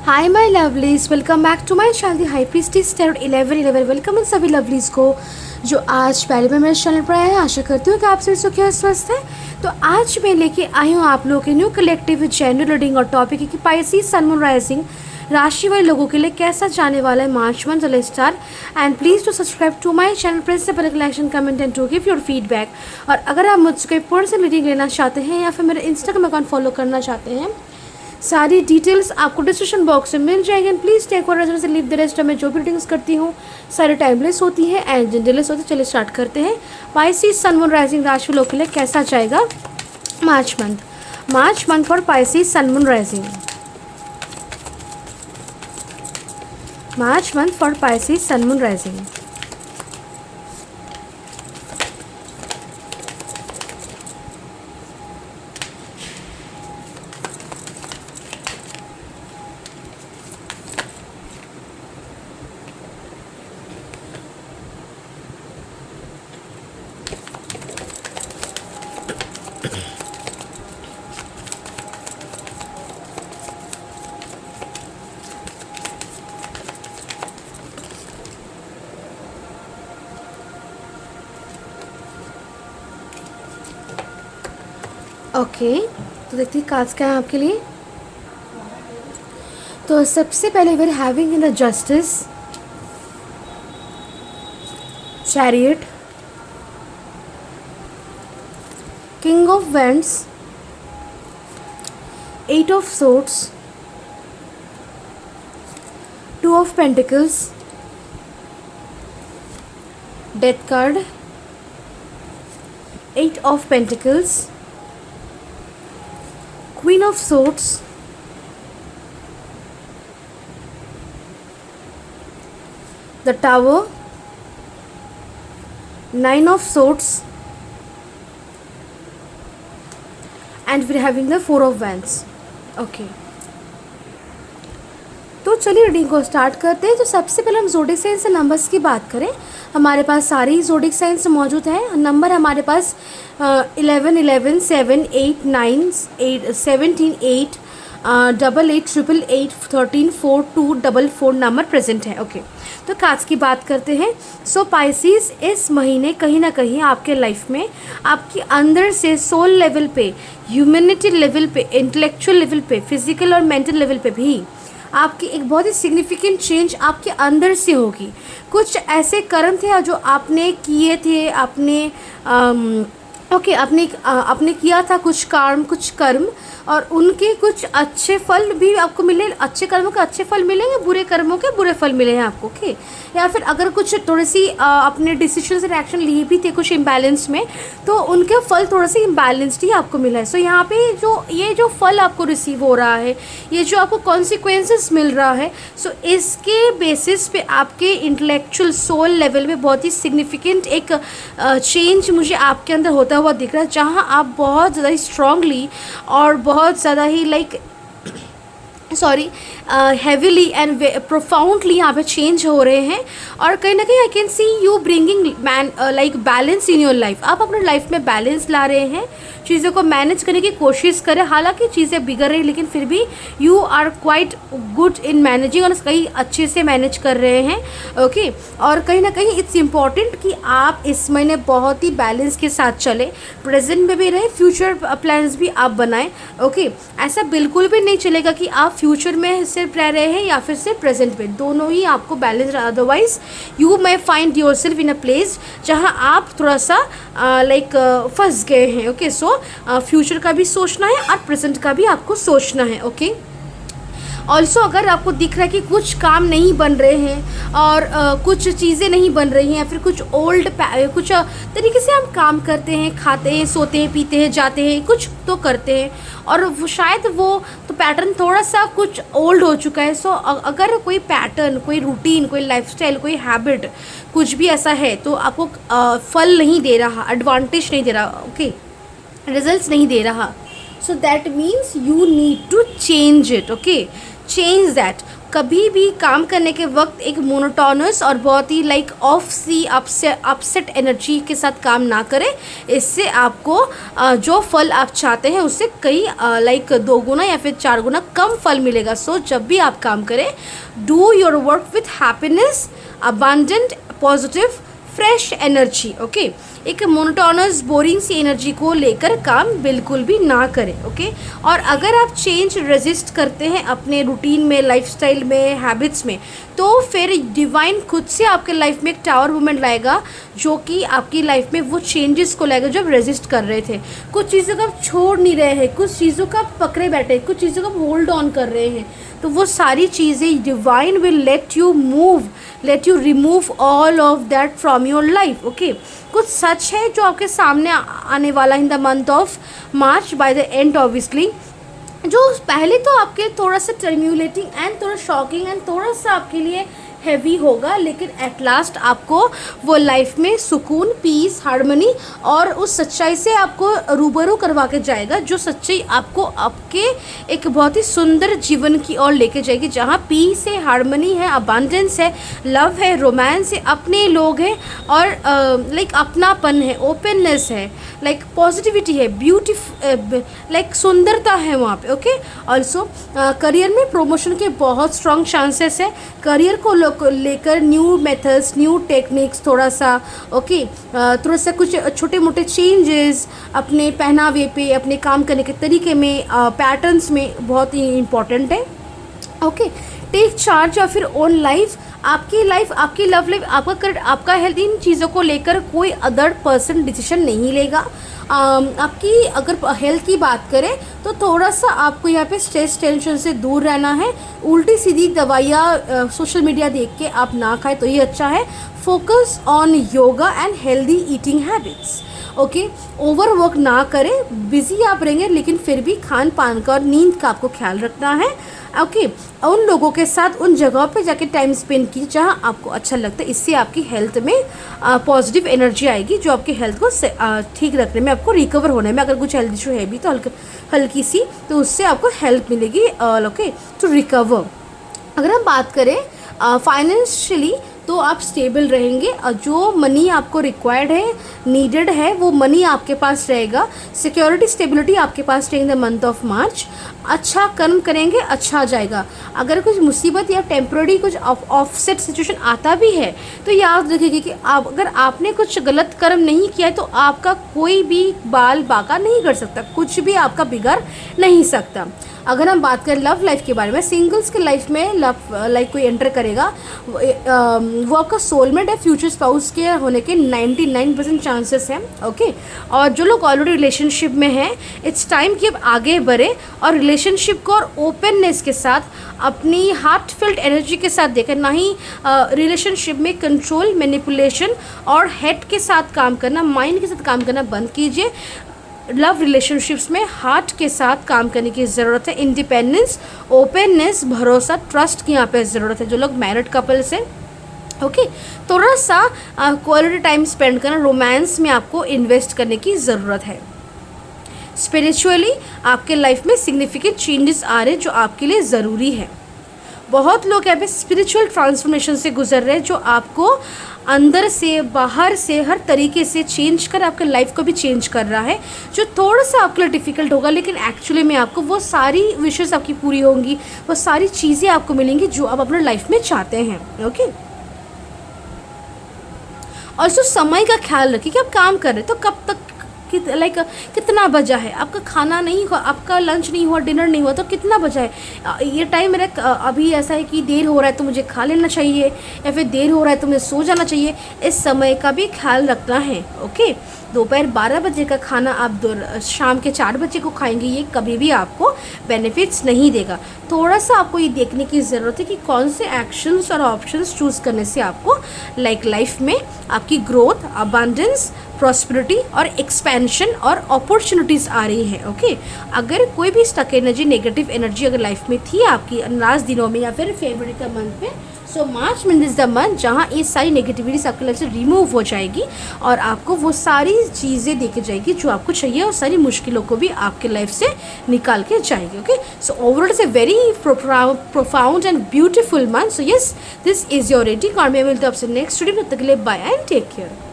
Hi my lovelies, welcome back to my channel the high priestess tarot 1111। Welcome in सभी lovelies को जो आज पहले बार मेरे चैनल पर आए हैं। आशा करती हूँ कि आप सभी सुखी और स्वस्थ हैं। तो आज मैं लेके आई हूँ आप लोगों के न्यू कलेक्टिव जेंडर रीडिंग और टॉपिक है कि पाइसेस सन मून राइजिंग राशि वाले लोगों के लिए कैसा जाने वाला है मार्च मंथ वाले star. And please to subscribe to my channel, press the bell icon, comment and to give your feedback. और अगर आप मुझसे कोई पर्सनल रीडिंग लेना चाहते हैं या फिर मेरे इंस्टाग्राम अकाउंट फॉलो करना चाहते हैं, सारी डिटेल्स आपको डिस्क्रिप्शन बॉक्स में मिल जाएगी। एंड प्लीज़ टेक और से लीव द रेस्ट। मैं जो भी रीडिंग्स करती हूँ सारे टाइमलेस होती है एंड जेंडरलेस होती है। चलिए स्टार्ट करते हैं। पाइसेस सन मून राइजिंग राशि लोगों के लिए कैसा जाएगा March month for Pisces sun moon rising. March month for Pisces sun moon rising. Okay तो देखते हैं कार्ड्स क्या है आपके लिए। तो सबसे पहले we are having in the justice, chariot, king of wands, 8 of swords, 2 of pentacles, death card, 8 of pentacles, Queen of Swords, the Tower, 9 of Swords, and we're having the 4 of Wands. Okay. तो चलिए reading को start करते हैं। तो सबसे पहले हम zodiac sign से नंबर्स की बात करें। हमारे पास सारी ज़ोडिक साइंस मौजूद है। नंबर हमारे पास 11 11 7 8 9 8 17 8 88 888 13 4 2 4 नंबर प्रेजेंट है। ओके तो कार्ड्स की बात करते हैं। सो पाइसेस इस महीने कहीं ना कहीं आपके लाइफ में आपके अंदर से सोल लेवल पे, ह्यूमैनिटी लेवल पे, इंटेलेक्चुअल लेवल पे, फिजिकल और मेंटल लेवल पे भी आपकी एक बहुत ही सिग्निफिकेंट चेंज आपके अंदर से होगी। कुछ ऐसे कर्म थे जो आपने किए थे, आपने किया था कुछ कर्म और उनके कुछ अच्छे फल भी आपको मिले। अच्छे कर्मों के अच्छे फल मिलेंगे, बुरे कर्मों के बुरे फल मिले हैं आपको। ओके या फिर अगर कुछ थोड़ी सी अपने डिसीजन से एक्शन लिए भी थे कुछ इम्बैलेंस में, तो उनके फल थोड़ा सी इम्बैलेंस्ड ही आपको मिला है। सो यहाँ पे ये जो फल आपको रिसीव हो रहा है, ये जो आपको कॉन्सिक्वेंसेस मिल रहा है, सो इसके बेसिस पे आपके इंटेलेक्चुअल सोल लेवल में बहुत ही सिग्निफिकेंट एक चेंज मुझे आपके अंदर होता हुआ दिख रहा है, जहाँ आप बहुत ज़्यादा स्ट्रांगली और बहुत ज़्यादा ही हैविली एंड प्रोफाउंडली यहाँ पे चेंज हो रहे हैं। और कहीं ना कहीं I can see you bringing balance in your life. आप अपने लाइफ में बैलेंस ला रहे हैं, चीज़ों को मैनेज करने की कोशिश करें। हालांकि चीज़ें बिगड़ रही लेकिन फिर भी you are quite good in managing और कहीं अच्छे से मैनेज कर रहे हैं। ओके और कहीं ना कहीं इट्स इम्पॉर्टेंट कि आप इस महीने बहुत ही बैलेंस के साथ चले, प्रेजेंट में भी रहे, फ्यूचर प्लान्स भी आप बनाएं। ओके ऐसा बिल्कुल भी नहीं चलेगा कि आप फ्यूचर में सिर्फ रह रहे हैं या फिर सिर्फ प्रेजेंट में, दोनों ही आपको balance. Otherwise you may find your self in a place जहाँ आप थोड़ा सा फंस गए हैं। ओके सो फ्यूचर का भी सोचना है और प्रेजेंट का भी आपको सोचना है। ओके ऑल्सो अगर आपको दिख रहा है कि कुछ काम नहीं बन रहे हैं और कुछ चीज़ें नहीं बन रही हैं या फिर कुछ कुछ तरीके से हम काम करते हैं, खाते हैं, सोते हैं, पीते हैं, जाते हैं, कुछ तो करते हैं और शायद वो तो पैटर्न थोड़ा सा कुछ ओल्ड हो चुका है। सो अगर कोई पैटर्न, कोई रूटीन, कोई लाइफस्टाइल, कोई हैबिट कुछ भी ऐसा है तो आपको फल नहीं दे रहा, एडवांटेज नहीं दे रहा, ओके रिजल्ट्स नहीं दे रहा, so that means you need to change it. Okay change that. कभी भी काम करने के वक्त एक मोनोटोनस और बहुत ही like of sea upset energy के साथ काम ना करें। इससे आपको जो फल आप चाहते हैं उससे कई लाइक 2 गुना या फिर 4 गुना कम फल मिलेगा। सो जब भी आप काम करें, do your work with happiness, abundant, positive, fresh energy. Okay, एक मोनोटोनस बोरिंग सी एनर्जी को लेकर काम बिल्कुल भी ना करें। ओके, और अगर आप चेंज रेजिस्ट करते हैं अपने रूटीन में, लाइफस्टाइल में, हैबिट्स में, तो फिर डिवाइन खुद से आपके लाइफ में एक टावर मूवमेंट लाएगा जो कि आपकी लाइफ में वो चेंजेस को लाएगा जो आप रेजिस्ट कर रहे थे। कुछ चीज़ों को आप छोड़ नहीं रहे हैं, कुछ चीज़ों का आप पकड़े बैठे हैं, कुछ चीज़ों को आप होल्ड ऑन कर रहे हैं, तो वो सारी चीज़ें divine will let you move, let you remove all of that from your life. Okay, कुछ सच है जो आपके सामने आने वाला in the month of March by the end obviously, जो पहले तो आपके थोड़ा सा टर्म्यूलेटिंग एंड थोड़ा शॉकिंग एंड थोड़ा सा आपके लिए हैवी होगा, लेकिन एट लास्ट आपको वो लाइफ में सुकून, पीस, हार्मनी और उस सच्चाई से आपको रूबरू करवा के जाएगा जो सच्चाई आपको आपके एक बहुत ही सुंदर जीवन की ओर लेके जाएगी, जहाँ पीस है, हार्मनी है, अबंडेंस है, लव है, रोमांस है, अपने लोग हैं और लाइक अपनापन है, ओपननेस है, लाइक पॉजिटिविटी है, लाइक सुंदरता है वहाँ पे। ओके, ऑल्सो करियर में प्रमोशन के बहुत स्ट्रॉन्ग चांसेस है। करियर को लेकर न्यू मेथड्स, न्यू टेक्निक्स, थोड़ा सा थोड़ा सा कुछ छोटे मोटे चेंजेस अपने पहनावे पे, अपने काम करने के तरीके में, पैटर्न्स में बहुत ही इम्पॉर्टेंट है। Okay, take charge of your own life. आपकी लाइफ, आपकी लव लाइफ, आपका करियर, आपका हेल्थ, इन चीज़ों को लेकर कोई अदर पर्सन डिसीजन नहीं लेगा। आपकी अगर हेल्थ की बात करें तो थोड़ा सा आपको यहाँ पे स्ट्रेस, टेंशन से दूर रहना है। उल्टी सीधी दवाइयाँ सोशल मीडिया देख के आप ना खाएं तो ये अच्छा है। Focus on yoga and healthy eating habits. Okay, overwork ना करें। बिजी आप रहेंगे लेकिन फिर भी खान पान का और नींद का आपको ख्याल रखना है। ओके, उन लोगों के साथ उन जगहों पे जाके टाइम स्पेंड कीजिए जहाँ आपको अच्छा लगता है। इससे आपकी हेल्थ में पॉजिटिव एनर्जी आएगी जो आपकी हेल्थ को ठीक रखने में, आपको रिकवर होने में, अगर कुछ हेल्थ इशू है भी तो हल्की सी, तो उससे आपको हेल्प मिलेगी ओके टू रिकवर। अगर हम बात करें फाइनेंशियली तो आप स्टेबल रहेंगे और जो मनी आपको रिक्वायर्ड है, नीडेड है, वो मनी आपके पास रहेगा। सिक्योरिटी, स्टेबिलिटी आपके पास रहेगी in the month of March. अच्छा कर्म करेंगे, अच्छा जाएगा। अगर कुछ मुसीबत या टेम्प्रेरी कुछ ऑफसेट सिचुएशन आता भी है तो याद रखिए कि अगर आपने कुछ गलत कर्म नहीं किया है तो आपका कोई भी बाल बाका नहीं कर सकता, कुछ भी आपका बिगड़ नहीं सकता। अगर हम बात करें लव लाइफ के बारे में, सिंगल्स के लाइफ में लव लाइफ कोई एंटर करेगा वो आपका सोलमेट है, फ्यूचर स्पाउस के होने के 99% चांसेस हैं। ओके, और जो लोग ऑलरेडी रिलेशनशिप में हैं, इट्स टाइम कि अब आगे बढ़े और रिलेशनशिप को और ओपननेस के साथ अपनी हार्टफेल्ट एनर्जी के साथ देखें, ना ही रिलेशनशिप में कंट्रोल, मैनिपुलेशन और हेड के साथ काम करना, माइंड के साथ काम करना बंद कीजिए। लव रिलेशनशिप्स में हार्ट के साथ काम करने की ज़रूरत है। इंडिपेंडेंस, ओपननेस, भरोसा, ट्रस्ट की यहाँ पे ज़रूरत है। जो लोग मैरिड कपल्स हैं, ओके, थोड़ा सा क्वालिटी टाइम स्पेंड करना, रोमांस में आपको इन्वेस्ट करने की ज़रूरत है। स्पिरिचुअली आपके लाइफ में सिग्निफिकेंट चेंजेस आ रहे हैं जो आपके लिए ज़रूरी है। बहुत लोग यहाँ पे स्पिरिचुअल ट्रांसफॉर्मेशन से गुजर रहे हैं जो आपको अंदर से, बाहर से, हर तरीके से चेंज कर आपके लाइफ को भी चेंज कर रहा है, जो थोड़ा सा आपके लिए डिफ़िकल्ट होगा, लेकिन एक्चुअली में आपको वो सारी विशेस आपकी पूरी होंगी, वो सारी चीज़ें आपको मिलेंगी जो आप अपने लाइफ में चाहते हैं। ओके, और सो समय का ख्याल रखिए कि आप काम कर रहे हैं तो कब तक, कितना बजा है, आपका खाना नहीं हुआ, आपका लंच नहीं हुआ, डिनर नहीं हुआ तो कितना बजा है। ये टाइम मेरा अभी ऐसा है कि देर हो रहा है तो मुझे खा लेना चाहिए, या फिर देर हो रहा है तो मुझे सो जाना चाहिए। इस समय का भी ख्याल रखना है। ओके, दोपहर 12 बजे का खाना आप शाम के 4 बजे को खाएंगे, ये कभी भी आपको बेनिफिट्स नहीं देगा। थोड़ा सा आपको ये देखने की ज़रूरत है कि कौन से एक्शंस और ऑप्शंस चूज़ करने से आपको लाइफ में आपकी ग्रोथ, अबंडेंस, प्रॉस्पेरिटी और एक्सपेंशन और अपॉर्चुनिटीज़ आ रही हैं। ओके, अगर कोई भी स्टक एनर्जी, नेगेटिव एनर्जी अगर लाइफ में थी आपकी लास्ट दिनों में या फिर फरवरी का मंथ में, so March month is the month जहाँ ये सारी नेगेटिविटीज आपकी लाइफ से रिमूव हो जाएगी और आपको वो सारी चीज़ें देके जाएगी जो आपको चाहिए और सारी मुश्किलों को भी आपके लाइफ से निकाल के जाएगी. Okay, so overall it's a very profound and beautiful month. So yes, this is your rating और मैं मिलती हूँ आपसे नेक्स्ट वीडियो में. तब तक के लिए बाय एंड टेक केयर.